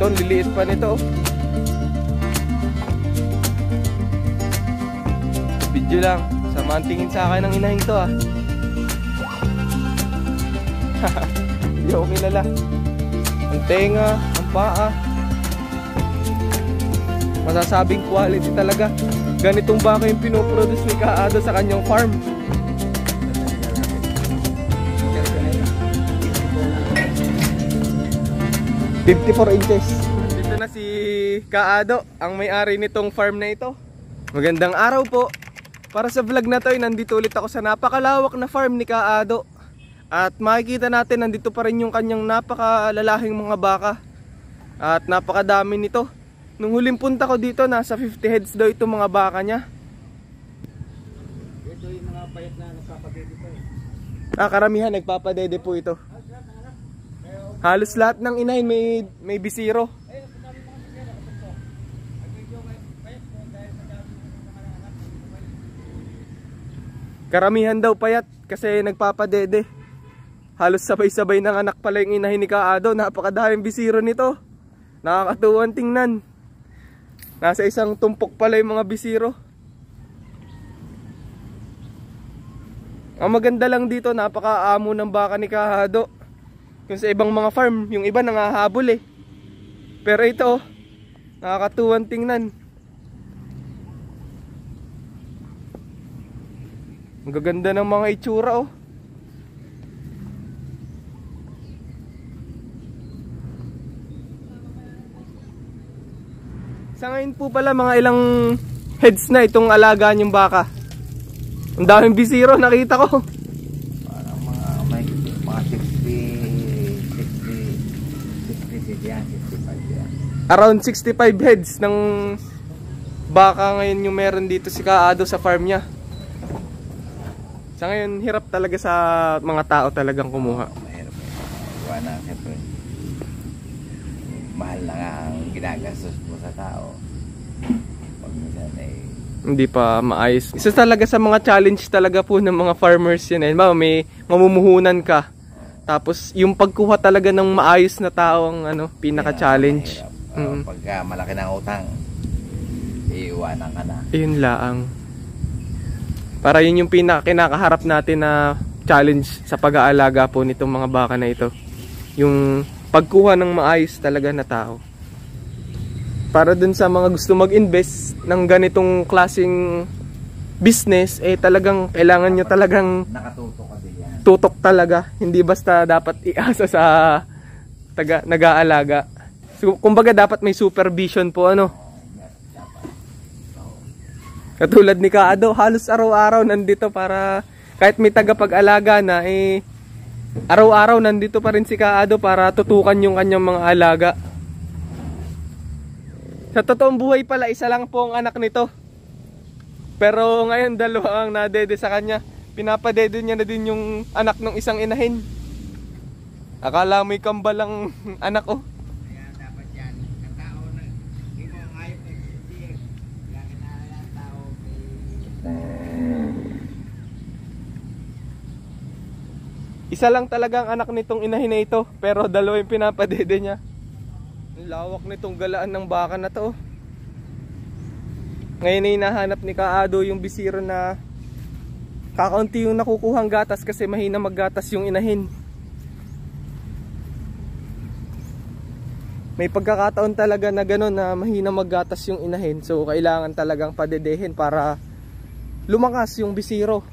Ito, liliit pa nito. Video lang. Samahan tingin sa akin ng inahing to, ah. Hindi ako kilala. Ang tenga, ang paa. Masasabing quality talaga. Ganitong baka yung pinoproduce ni Kaado sa kanyang farm. 54 inches. Dito na si Kaado, ang may-ari nitong farm na ito. Magandang araw po. Para sa vlog na to ay nandito ulit ako sa napakalawak na farm ni Kaado. At makikita natin nandito pa rin yung kanyang napakalalahing mga baka. At napakadami nito. Nung huling punta ko dito, nasa 50 heads daw itong mga baka niya. Ito yung mga payat na nagpapadede po. Karamihan nagpapadede po ito. Halos lahat ng inahin may bisiro. Karamihan daw payat kasi nagpapadede. Halos sabay-sabay ng anak pala yung inahin ni Kaado. Napakadaming bisiro nito. Nakakatuwang tingnan. Nasa isang tumpok pala yung mga bisiro. Ang maganda lang dito, napakaamo ng baka ni Kaado. Kung sa ibang mga farm, yung iba nangahabol eh. Pero ito, nakakatuwang tingnan. Ang gaganda ng mga itsura oh. Sa ngayon po pala mga ilang heads na itong alaga niyong baka. Ang daming bisiro nakita ko. Parang mga 60 yan, 65 yan. Around 65 heads ng baka ngayon yung meron dito si Kaado sa farm niya. Sa ngayon hirap talaga sa mga tao talagang kumuha. Mahirap eh. Iwa na siyempre. Mahal na nga ang ginagastos mo sa tao. Pag minsan eh Hindi pa maayos. Isa talaga sa mga challenge talaga po ng mga farmers yun. May mamumuhunan ka. Tapos yung pagkuha talaga ng maayos na tao ang pinaka-challenge. Pagka malaki ng utang, iiwanan ka na. Yun laang. Para yun yung kinakaharap natin na challenge sa pag-aalaga po nitong mga baka na ito. Yung pagkuha ng maayos talaga na tao. Para dun sa mga gusto mag-invest ng ganitong klaseng business, talagang kailangan nyo talagang Nakatutok ka din yan. tutok talaga. Hindi basta dapat iasa sa nag-aalaga. So, kumbaga dapat may supervision po Katulad ni Kaado, halos araw-araw nandito para kahit may tagapag-alaga na araw-araw nandito pa rin si Kaado para tutukan yung kanyang mga alaga. Sa totoong buhay pala, isa lang po ang anak nito. Pero ngayon dalawa ang nadede sa kanya. Pinapadede niya na din yung anak ng isang inahin. Akala mo'y kambal ang anak oh. Kaya dapat yan, ang tao na hindi mo ngayon nagsisir. Kaya kinala ang tao Isa lang talaga ang anak nitong inahin na ito. Pero dalawa yung pinapadede niya. Ang lawak nitong galaan ng baka na to. Ngayon ay hinahanap ni Kaado yung bisiro na kakaunti yung nakukuhang gatas kasi mahina maggatas yung inahin. May pagkakataon talaga na gano'n na mahina maggatas yung inahin. So kailangan talagang padedehin para lumakas yung bisiro.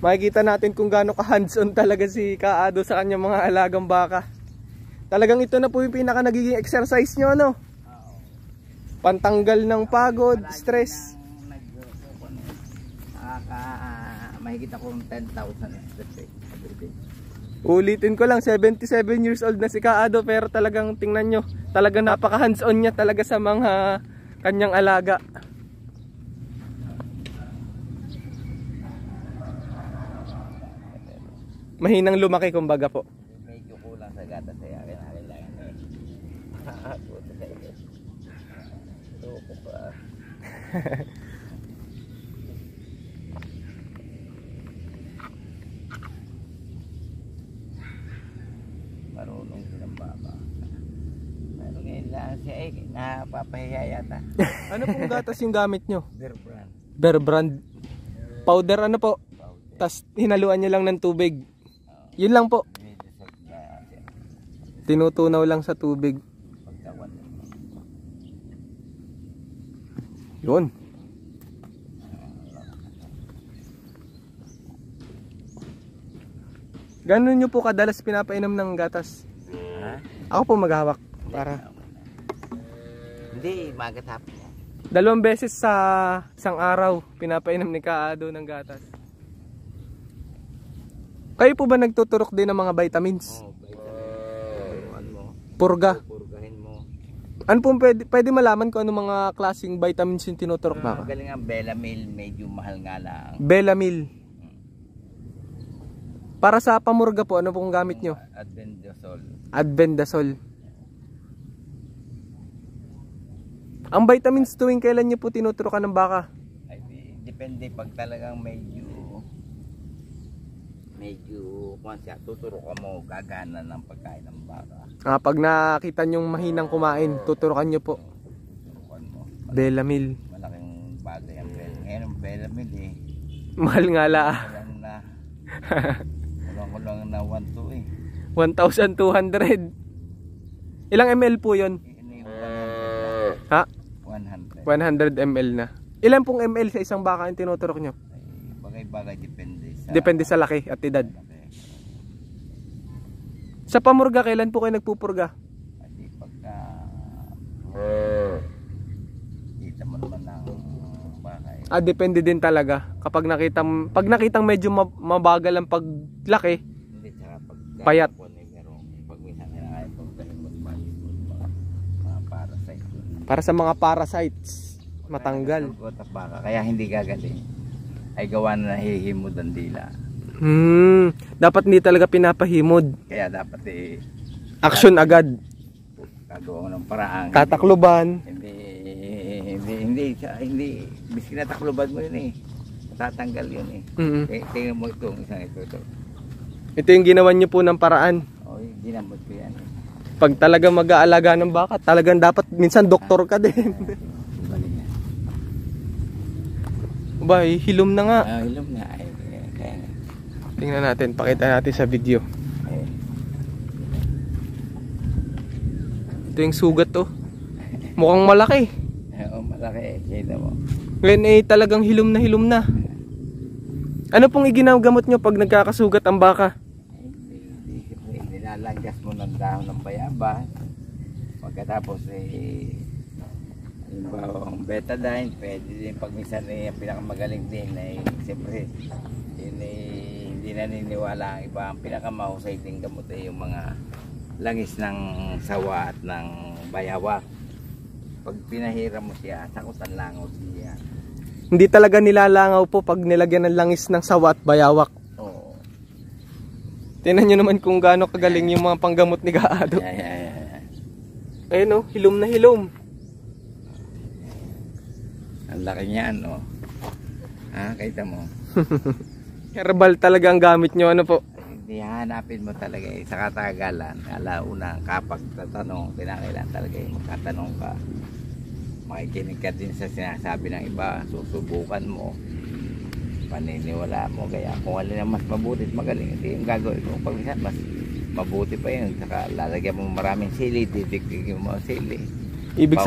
Makikita natin kung gaano ka hands-on talaga si Kaado sa kanyang mga alagang baka. Talagang ito na po yung pinaka nagiging exercise nyo Pantanggal ng pagod, stress. Mahigit akong 10,000 Ulitin ko lang, 77 years old na si Kaado pero talagang tingnan nyo, talagang napaka hands-on niya talaga sa mga kanyang alaga. Mahinang lumaki kumbaga po. Medyo kulang sa gata sa akin. Puto sa iyo. Loko pa. Marunong silang baka. Pero ngayon lang napapahiya yata. Ano pong gatas yung gamit nyo? Bear brand. Bear Brand. Powder ano po? Powder. Tas hinaluan nyo lang ng tubig. Yun lang po. Medyo salt na siya. Tinutunaw lang sa tubig. Pagtawan. Yun. Gano'n nyo po kadalas pinapainom ng gatas? Ha? Ako po maghawak para Hindi, magat hapon. 2 beses sa isang araw pinapainom ni Kaado ng gatas. Kayo po ba nagtuturok din ng mga vitamins? Oo, vitamin mo. Purga. Purgahin mo. Ano po pwede malaman kung ano mga klaseng vitamins yung tinuturok ba? Magaling ang Belamil, medyo mahal nga lang. Belamil. Para sa pamurga po, ano pong gamit nyo? Advendosol. Advendasol. Ang vitamins tuwing kailan nyo po tinuturokan ng baka? Ay, depende pag talagang medyo kung siya, tuturo ka mo, gagana ng pagkain ng baka. Pag nakita nyong mahinang kumain, tuturokan nyo po. Turukan mo. Belamil. Malaking bagay ang Belamil. Ngayon ang Belamil eh. Mahal nga la. Kulang na 1-2 eh. 1,200. Ilang ml po yun? Ini 100 Ha? 100. 100 ml na. Ilan pong ml sa isang baka yung tinuturok nyo? Ay, bagay depende sa... Depende sa laki at edad. Sa pamurga, kailan po kayo nagpupurga? Kasi pagka... kita mo naman ng baka eh. Depende din talaga. Pag nakitang medyo mabagal ang paglaki, Hindi, tsaka pag... Payat. Pag minsan kailangan pagkain mo mga parasite. para sa mga parasites, matanggal. Baka, kaya hindi gagaling. Ay gawa na nahihimod ang dila. Dapat hindi talaga pinapahimod. Kaya dapat Action agad. gagawa ko ng paraan. Tatakluban. Hindi, biski natakluban mo yun eh. Tatanggal yun eh. Tingnan mo ito, isang ito. Ito yung ginawan nyo po ng paraan. O, ginamot ko yan eh. Pag talaga mag-aalaga ng baka, talagang dapat minsan doktor ka din. Balik na. Ba, hilom na nga. Hilom na. Kaya nga. Tingnan natin, pakita natin sa video. Ito yung sugat to. Mukhang malaki. Oo, malaki. Kita mo. Ngayon talagang hilom na. Ano pong iginagamot nyo pag nagkakasugat ang baka? Nilalanggas mo ng dahon ng bayabas. Pagkatapos halimbawa ang betadine, pwede din pag minsan ang pinakamagaling din ay siyempre yun hindi naniniwala ang iba. Ang pinakamahusay din gamot ay yung mga langis ng sawa at ng bayawak. Pag pinahiram mo siya, sakutan langaw siya. Hindi talaga nilalangaw po pag nilagyan ng langis ng sawa at bayawak. Oo. Tingnan nyo naman kung gaano kagaling yung mga panggamot ni Kaado. Ayun oh, hilom na hilom. Ang laki niyan, oh. Kita mo. Herbal talaga ang gamit nyo, ano po? Hindi hanapin mo talaga sa katagalan. Alauna, kapag tatanong, kinakailan talaga magkatanong ka. Makikinig ka din sa sinasabi ng iba, susubukan mo, paniniwala mo. Kaya kung alin ang mas mabuti at magaling, hindi yung gagawin mo. Pag minsan, mas mabuti pa yun. Saka lalagyan mo maraming sili, didikdigin mo ang sili. Ibig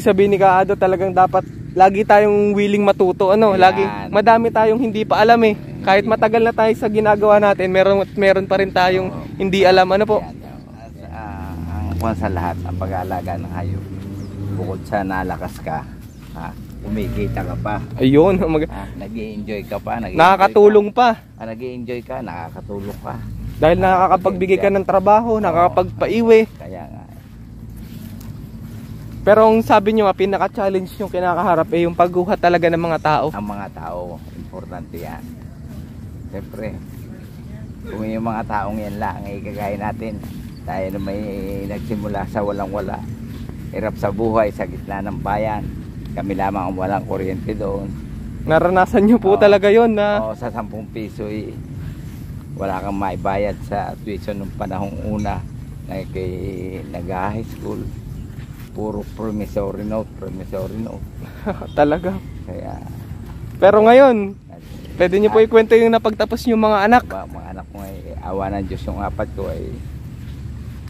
sabihin ni Kaado talagang dapat lagi tayong willing matuto, ano? Ayan. Lagi madami tayong hindi pa alam eh. Kahit matagal na tayo sa ginagawa natin, meron pa rin tayong hindi alam, ano po? Ang sa lahat, ang pag-aalaga ng hayop. Bukod sa nalakas ka, kumikita ka pa. Ayun, nag-i-enjoy ka pa. Nakakatulong pa. Nag-i-enjoy ka, nakakatulong ka. Dahil nakakapagbigay ka ng trabaho, nakakapagpaiwi. Kaya nga. Pero ang sabi nyo nga, pinaka-challenge yung kinakaharap eh yung pagguha talaga ng mga tao. Ang mga tao, importante yan. Siyempre, kung yung mga taong yan lang ay kagaya natin, tayo na may nagsimula sa walang-wala, hirap sa buhay sa gitna ng bayan, kami lamang ang walang kuryente doon. Naranasan nyo po talaga yon na sa 10 piso wala kang maibayad sa tuition ng panahong una. nag-high school. Puro promissory note. Talaga. Kaya, Pero ngayon, pwede niyo po ikwento yung napagtapos yung mga anak. mga anak ko ay awa ng Diyos, yung apat ko ay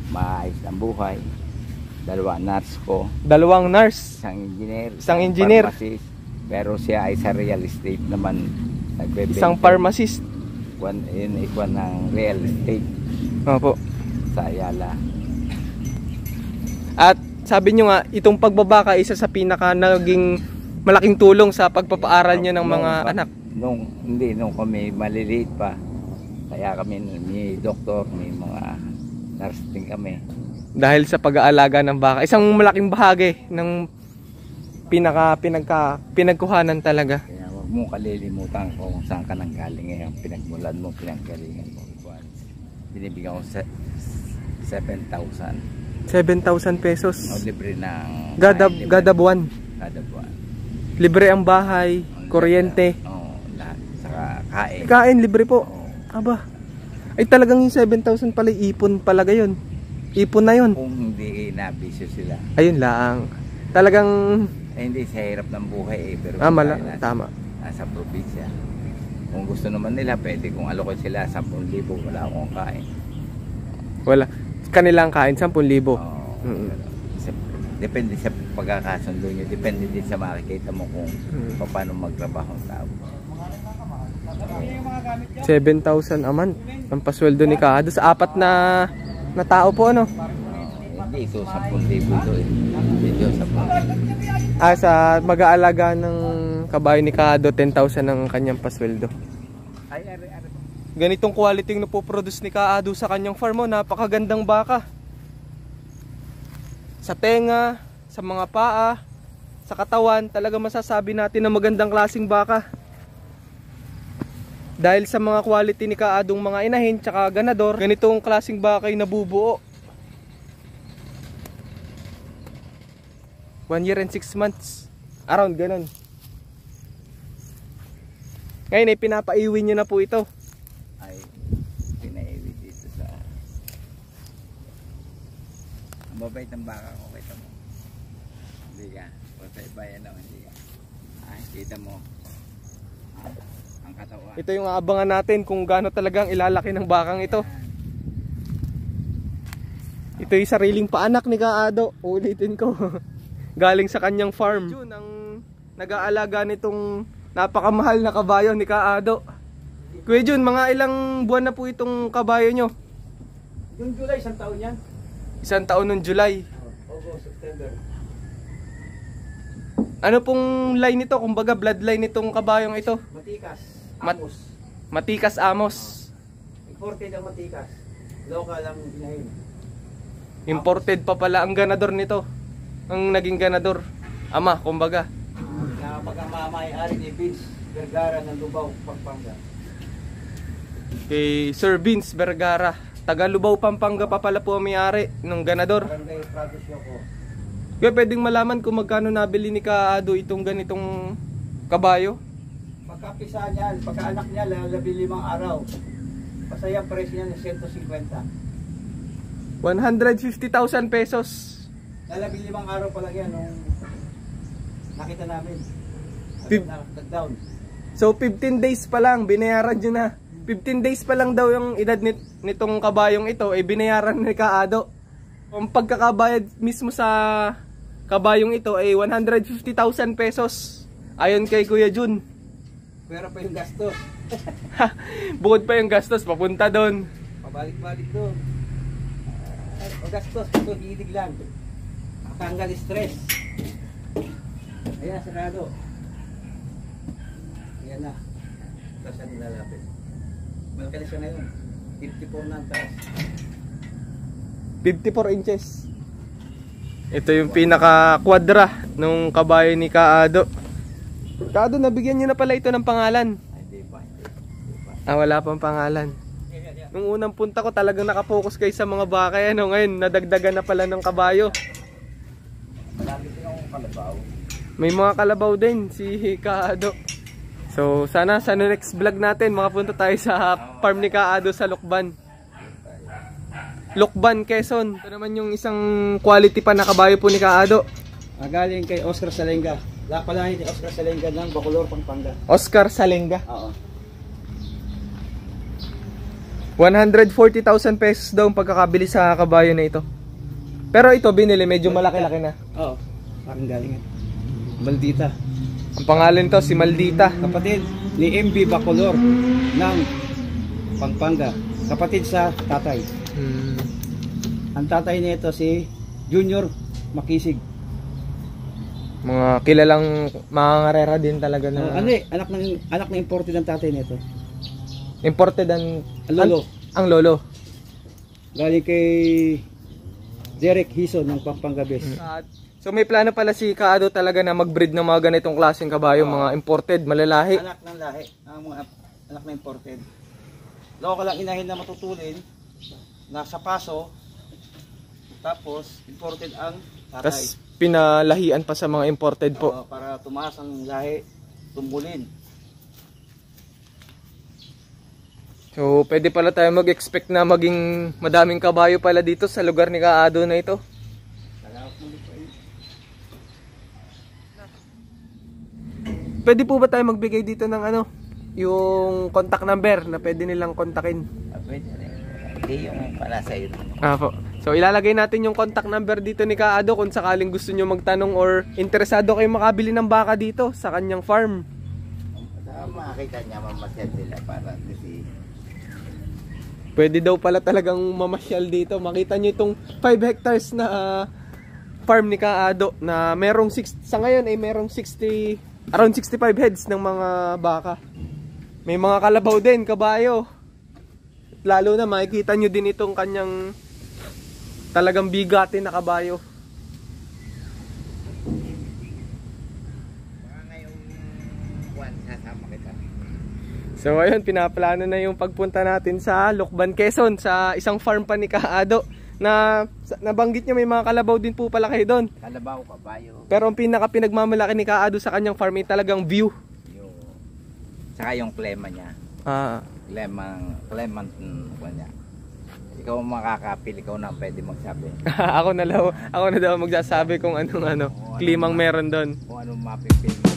maayos ng buhay. 2 nurse ko, 2 nurse, isang engineer, pharmacist, pero siya ay sa real estate naman, isang pharmacist. Yun ng real estate Opo. sa Ayala. At sabi nyo nga, itong pagbabaka isa sa pinaka naging malaking tulong sa pagpapaaral nyo ng mga anak. Nung kami maliliit pa, kaya kami may doktor, may mga nurse din kami. Dahil sa pag-aalaga ng baka, isang malaking bahagi ng pinagkuhanan talaga. Kaya huwag mo kalilimutan kung saan ka nang galing ngayon, pinagmulan mo, pinanggalingan mo. Binibigyan ko 7,000. 7,000 pesos. Libre ng Gada buwan. Kada buwan. Libre ang bahay, kuryente. Lahat. Saka kain. Kain, libre po. Aba. Ay talagang yung 7,000 pala, ipon pala gayon. Ipon na yun. Kung hindi nabisyo sila. Ayun lang. Talagang hindi sa hirap ng buhay pero tama. Nasa probinsya. Kung gusto naman nila, pwede kung alokay sila 10,000, wala akong kain. Wala. Kanilang kain 10,000. Depende sa pagkakasundo nyo. Depende din sa makikita mo kung paano magtrabaho ang tao. 7,000 a month ang pasweldo ni Kaado sa 4 na tao po, ano? Hindi, ito 10,000 ito eh. Ito 10,000. Sa mag-aalaga ng kabayo ni Kaado, 10,000 ang kanyang pasweldo. Ganitong quality na po produce ni Kaado sa kanyang farm, napakagandang baka. Sa tenga, sa mga paa, sa katawan, talaga masasabi natin na magandang klaseng baka. Dahil sa mga quality ni Kaadong mga inahin tsaka ganador, ganitong klaseng baka ay nabubuo. 1 year and 6 months. Around ganun. Ngayon ay pinapaiwi nyo na po ito. Ay, pinaiwi dito sa... Ang babait ng baka ko, kita mo. Hindi ka. O sa ibayan lang, hindi ka. Ay, kita mo. Ang katawan. Ito yung aabangan natin kung gaano talagang ilalaki ng bakang ito. Ito yung sariling paanak ni Kaado. Ulitin ko. Galing sa kanyang farm. Jun ang nag-aalaga nitong napakamahal na kabayo ni Kaado. Kuya Jun, mga ilang buwan na po itong kabayo nyo? Yung July, 1 taon yan. 1 taon ng July. August, September. Ano pong line nito? Kumbaga bloodline nitong kabayong ito? Matikas, Mat- Amos. Matikas Amos. Imported ang Matikas. Local ang inahin. Imported pa pala ang ganador nito. Ang naging ganador. Ama, kumbaga. Na pagkamamay-ari ni Vince Vergara ng Lubao, Pampanga. Kay Sir Vince Vergara. Taga Lubao, Pampanga pa pala po ang may-ari ng ganador. Barangay Prados ko. Kaya pwedeng malaman kung magkano nabili ni Kaado itong ganitong kabayo? Pagkapisa niyan, pagkaanak niya, 15 araw. Pasayang presyo niya ng 150. 150,000 pesos. 15 araw pa lang yan nung nakita namin. Fif- Nag-down. So 15 days pa lang, binayaran nyo na. 15 days pa lang daw yung edad nitong kabayong ito, eh binayaran ni Kaado. Ang pagkakabayad mismo sa kabayong ito ay 150,000 pesos. Ayon kay Kuya Jun. Pero pa yung gastos. Bukod pa yung gastos, papunta doon. Pabalik-balik doon. O gastos, ito hilig lang. Tanggal stress. Ayan, sarado. Ayan na. Tapos ang nilalapit. Malaki na siya ngayon. 54 na ang taas. 54 inches. Ito yung pinaka-kwadra nung kabayo ni Kaado. Kaado, nabigyan nyo na pala ito ng pangalan. Hindi pa. Wala pang pangalan. Nung unang punta ko talagang nakapokus kayo sa mga baka yan. Ngayon, nadagdagan na pala ng kabayo. Malaki din akong kalabaw. May mga kalabaw din si Kaado. So sana sa next vlog natin makapunta tayo sa farm ni Kaado sa Lukban. Lucban, Quezon. Ito naman yung isang quality pa na kabayo po ni Kaado. Galing kay Oscar Salenga. Lapalahin ni Oscar Salenga ng Bacolor, Pampanga. Oscar Salenga. Oo. 140,000 pesos daw ang pagkakabili sa kabayo na ito. Pero ito binili, medyo malaki-laki na. Oo. Parang galing yan. Maldita. Ang pangalan to, si Maldita. Kapatid ni MB Bacolor ng Pampanga. Kapatid sa tatay. Ang tatay nito si Junior Makisig. Mga kilalang mga ngarera din talaga na. Ano eh, anak ng imported ng tatay nito. Imported ang Lolo. Ang lolo. Galing kay Derek Hison ng Pampanga Best. So may plano pala si Kaado talaga na mag-breed ng mga ganitong klaseng kabayo, mga imported, malalahi. Anak ng lahi, ang mga anak na imported. Local lang inahin na matutulin, nasa paso, tapos imported ang tatay. Tapos pinalahian pa sa mga imported po. Para tumaas ang lahi, tumbulin. So pwede pala tayo mag-expect na maging madaming kabayo pala dito sa lugar ni Kaado na ito. Pwede po ba tayo magbigay dito ng ano, yung contact number na pwede nilang kontakin? Pwede rin. Hindi yung para sa iyo. Po. So ilalagay natin yung contact number dito ni Kaado kung sakaling gusto nyo magtanong or interesado kayo makabili ng baka dito sa kanyang farm. Makakita niya mamasyal nila para kasi Pwede daw pala talagang mamasyal dito. Makita nyo itong 5 hectares na farm ni Kaado na merong sa ngayon ay merong around 65 heads ng mga baka. May mga kalabaw din, kabayo. Lalo na makikita nyo din itong kanyang talagang bigatin na kabayo. baka ngayong buwan sasama kita. So ayun, pinaplano na yung pagpunta natin sa Lucban, Quezon, sa isang farm pa ni Kaado na nabanggit niya may mga kalabaw din po pala kayo doon. Kalabaw, kabayo. Pero ang pinagmamalaki ni Kaado sa kanyang farm ay talagang view. Yung, saka yung klema niya. Clement niya. Ikaw ang makakapil, ikaw na ang pwede magsabi. ako na daw magsasabi kung anong klimang meron doon. Kung anong mapipil mo.